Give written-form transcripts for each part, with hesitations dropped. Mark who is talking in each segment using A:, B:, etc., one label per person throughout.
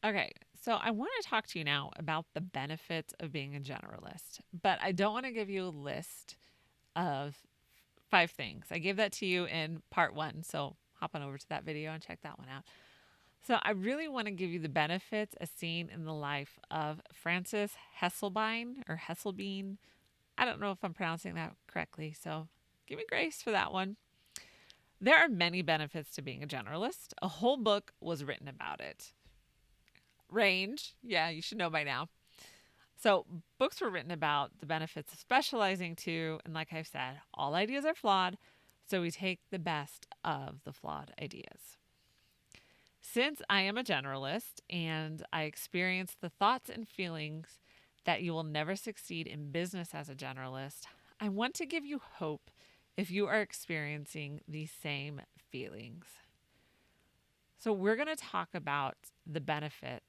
A: Okay, so I want to talk to you now about the benefits of being a generalist, but I don't want to give you a list of 5 things. I gave that to you in part 1, so hop on over to that video and check that one out. So I really want to give you the benefits as seen in the life of Frances Hesselbein or Hesselbein. I don't know if I'm pronouncing that correctly, so give me grace for that one. There are many benefits to being a generalist. A whole book was written about it. Range, yeah, you should know by now. So, books were written about the benefits of specializing too, and like I've said, all ideas are flawed, so we take the best of the flawed ideas. Since I am a generalist and I experience the thoughts and feelings that you will never succeed in business as a generalist, I want to give you hope if you are experiencing these same feelings. So, we're going to talk about the benefits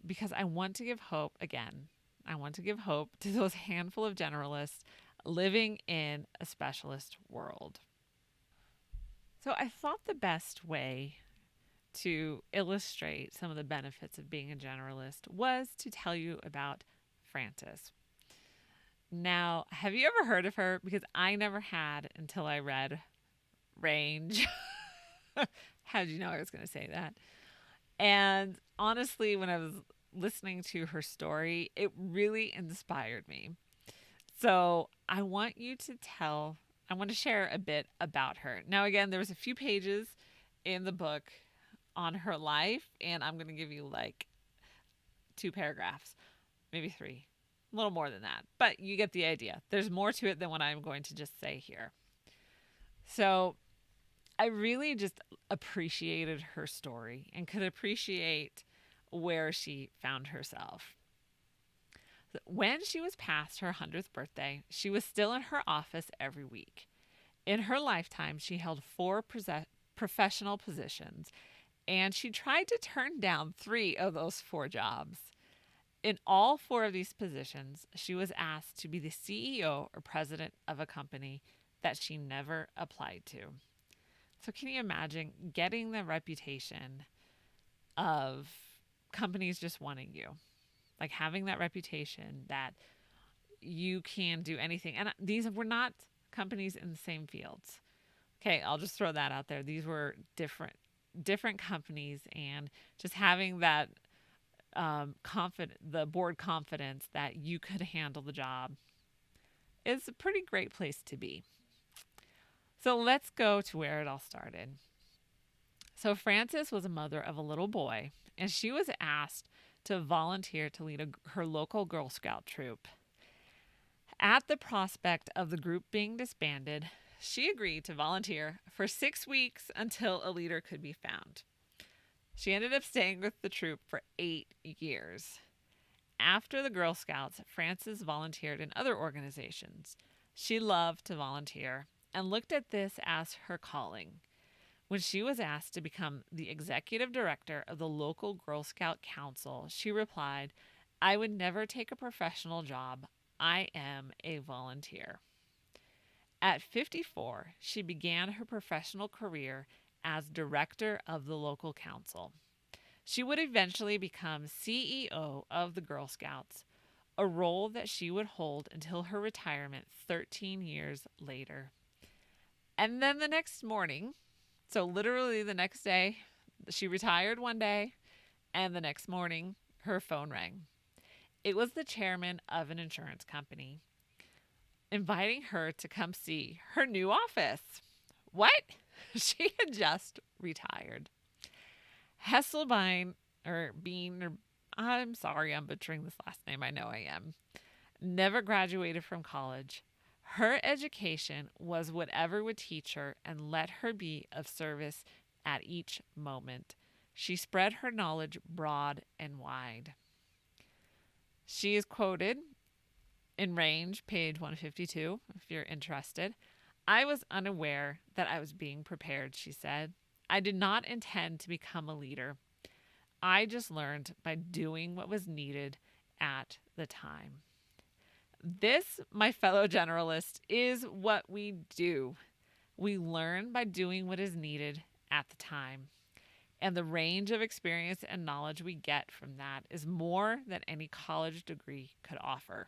A: because I want to give hope again. I want to give hope to those handful of generalists living in a specialist world. So, I thought the best way to illustrate some of the benefits of being a generalist was to tell you about Frances. Now, have you ever heard of her? Because I never had until I read Range. How did you know I was going to say that? And honestly, when I was listening to her story, it really inspired me. So I want to share a bit about her. Now, again, there was a few pages in the book on her life, and I'm going to give you like 2 paragraphs, maybe 3, a little more than that. But you get the idea. There's more to it than what I'm going to just say here. So I really just appreciated her story and could appreciate where she found herself. When she was past her 100th birthday, she was still in her office every week. In her lifetime, she held 4 professional positions, and she tried to turn down 3 of those 4 jobs. In all 4 of these positions, she was asked to be the CEO or president of a company that she never applied to. So, can you imagine getting the reputation of companies just wanting you? Like having that reputation that you can do anything. And these were not companies in the same fields. Okay, I'll just throw that out there. These were different companies, and just having that the board confidence that you could handle the job is a pretty great place to be. So let's go to where it all started. So Frances was a mother of a little boy, and she was asked to volunteer to lead her local Girl Scout troop. At the prospect of the group being disbanded, she agreed to volunteer for 6 weeks until a leader could be found. She ended up staying with the troop for 8 years. After the Girl Scouts, Frances volunteered in other organizations. She loved to volunteer and looked at this as her calling. When she was asked to become the executive director of the local Girl Scout Council, she replied, "I would never take a professional job. I am a volunteer." At 54, she began her professional career as director of the local council. She would eventually become CEO of the Girl Scouts, a role that she would hold until her retirement 13 years later. And then the next morning, so literally the next day, she retired one day, and the next morning, her phone rang. It was the chairman of an insurance company inviting her to come see her new office. What? She had just retired. Hesselbein, or Bean, or I'm sorry, I'm butchering this last name. I know I am. Never graduated from college. Her education was whatever would teach her and let her be of service at each moment. She spread her knowledge broad and wide. She is quoted in Range, page 152, if you're interested. "I was unaware that I was being prepared," she said. "I did not intend to become a leader. I just learned by doing what was needed at the time." This, my fellow generalists, is what we do. We learn by doing what is needed at the time. And the range of experience and knowledge we get from that is more than any college degree could offer.